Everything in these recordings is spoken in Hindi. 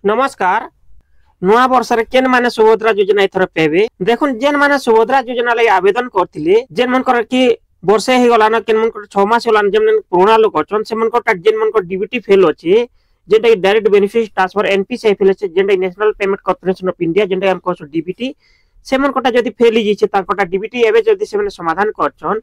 नमस्कार। नुआ वर्ष रे केन माने सुभद्रा योजना एथर पेबे देखुन जेन माने सुभद्रा योजना लई आवेदन करथिले जेन मन कर कि वर्षे हे गला न केन मन कर 6 मास होला जेन पुराना लोक अछन से मन कर जेन मन कर डीबीटी फेल अछि जेटा direct benefit transfer NPCI fail अछि जेटा national payment corporation of India जेटा हम कहसु डीबीटी से मन कटा जदी फेल हिजे ता कटा डीबीटी एबे जदी से माने समाधान करछन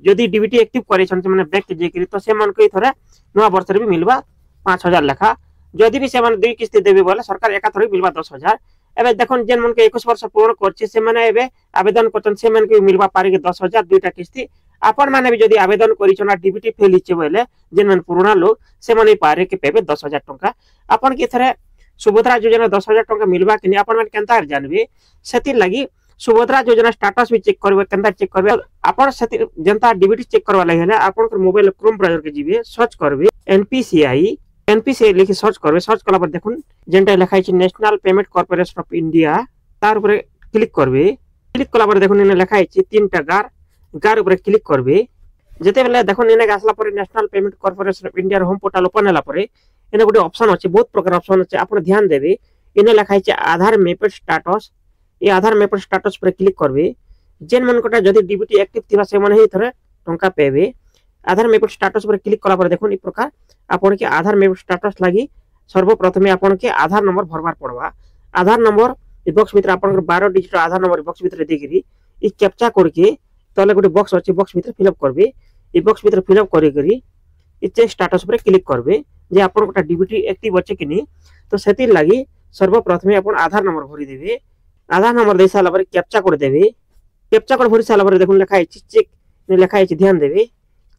जदी डीबीटी एक्टिव करेछन से माने बैक जे करी तो से मन को थोड़ा नुआ वर्ष रे भी मिलबा 5000 लेखा जदि भी से माने दुई किस्ती देबे बोले सरकार एका थोड़ी मिलबा 10000 एबे देखन जेन मन के 21 वर्ष पूर्ण करछि से माने एबे आवेदन करछन से मन के मिलबा पारे के 10000 दुईटा किस्ती आपन माने भी जदि आवेदन करिछन डीबीटी फेल हिचे बोले जेन मन पुराना लोग से माने पारे के पेबे 10000 टंका आपन के थरे सुभद्रा योजना 10000 टंका मिलबा कि आपन माने केनता जानबे सेति लागि सुभद्रा योजना स्टेटस भी चेक करबे केनता चेक करबे आपन सेति जनता डीबीटी चेक करवा लागि हले आपन के मोबाइल क्रोम ब्राउजर के जिबे सर्च करबे एनपीसीआई लिखि सर्च करबे सर्च कला पर देखुन जेंटा लिखाइ छै national payment corporation of India तार ऊपर क्लिक करबे क्लिक कला पर देखुन इने लिखाइ छै तीनटा गार ऊपर क्लिक करबे जते बेले देखुन इने आसला पर national payment corporation of India home portal open होला पर इने गोटे ऑप्शन अछि बहुत प्रकार ऑप्शन अछि आपण ध्यान देबे इने लिखाइ छै आधार मैपेड स्टेटस ये आधार मैपेड स्टेटस पर क्लिक करबे जेन मन कोटा जदी डीबीटी एक्टिव थिबा से मन हे थरे टंका पेबे आधार मैपेड स्टेटस पर क्लिक कला पर देखुन इ प्रकार आपन के आधार मैपेड स्टेटस लागि सर्वप्रथमे आपन के आधार नंबर भरबार पड़वा आधार नंबर इ बॉक्स भीतर आपन के 12 डिजिट आधार नंबर बॉक्स भीतर देगिरी इ कैप्चा करके तले गोटे बॉक्स अछि बॉक्स भीतर फिल अप करबे इ बॉक्स भीतर फिल अप करी करी इ चेक स्टेटस पर क्लिक करबे जे आपन कोटा डीबीटी एक्टिव अछि कि नि तो सेति लागि सर्वप्रथमे आपन आधार नंबर भरि देबे आधार नंबर दे साला पर कैप्चा कोड देबे कैप्चा कोड भरि साला पर देखुन लिखा अछि चेक ने लिखा अछि ध्यान देबे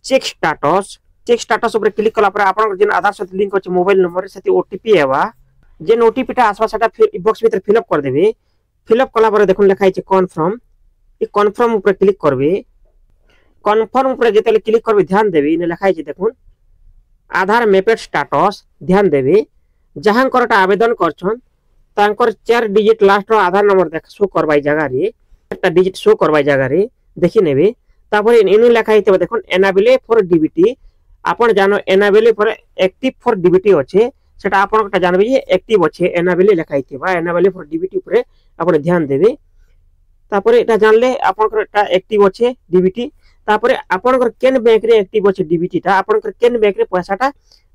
चेक स्टेटस ऊपर क्लिक कला पर आपन जेन आधार साथ लिंक अछि मोबाइल नंबर सेति ओटीपी एबा जेन ओटीपी टा आसवा सेटा फिर बॉक्स भीतर फिल अप कर देबे फिल अप कला पर देखुन लिखा अछि कन्फर्म इ कन्फर्म ऊपर क्लिक करबे कन्फर्म ऊपर जेते क्लिक करबे ध्यान देबे ने लिखा अछि देखुन आधार मैपेड स्टेटस ध्यान देबे जहां करटा आवेदन करछन तांकर 4 डिजिट लास्ट रो आधार नंबर देख शो करबाई जगह रे एकटा डिजिट शो करबाई जगह रे देखि नेबे तापर इने लिखा हिते देखुन एनाबल फॉर डीबीटी आपण जानो enable for active for DBT अछि सेटा आपण कटा जानबे जे एक्टिव अछि एनाबल लिखा हितेबा एनाबल फॉर डीबीटी ऊपर आपण ध्यान देबे तापर एटा जानले आपण कटा एक्टिव अछि डीबीटी तापर आपण कर केन बैंक रे एक्टिव अछि डीबीटी ता आपण कर केन बैंक रे पैसाटा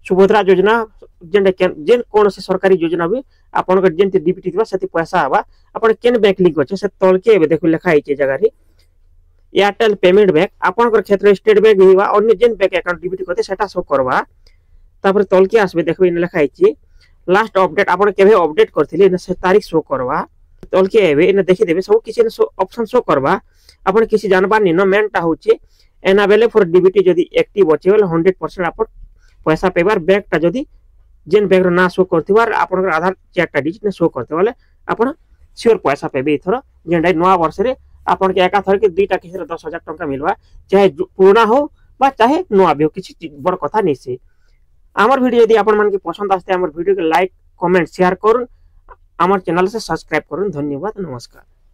सुभद्रा योजना जेन कोन से सरकारी योजना भी आपण कर जेन डीबीटी दिबा सेति पैसा आबा आपण केन बैंक लिंक अछि से तल के देखु लिखा हिते जगह रे एयरटेल पेमेंट बैंक आपन कर क्षेत्र स्टेट बैंक हिवा अन्य जेन बैंक अकाउंट डीबीटी करते सेटा शो करवा तापर तल के आसबे देखबे इन लिखा हिची लास्ट अपडेट आपन केबे अपडेट करथिले ने से तारीख शो करवा तल के एबे इन देखि देबे सब किसी ने ऑप्शन शो करवा आपन किसी जानबा नि न मेनटा होचे एनाबल फॉर डीबीटी जदी एक्टिव अछि बोले 100% आपन पैसा पेबार बैंक ता जदी जेन बैंक ना शो करथिबार आपन कर आधार चेकटा डिजिट ने शो करते बोले आपन श्योर पैसा पेबे इथरो जेंडा नवा वर्ष रे आपन के एका थर के दुईटा किसी 10000 टंका मिलवा चाहे पुराना हो बा चाहे नवा भी हो किसी बड़ कथा नहीं से हमर वीडियो यदि आपन मन के पसंद आस्ते हमर वीडियो के लाइक कमेंट शेयर करूँ हमर चैनल से सब्सक्राइब करूँ धन्यवाद नमस्कार।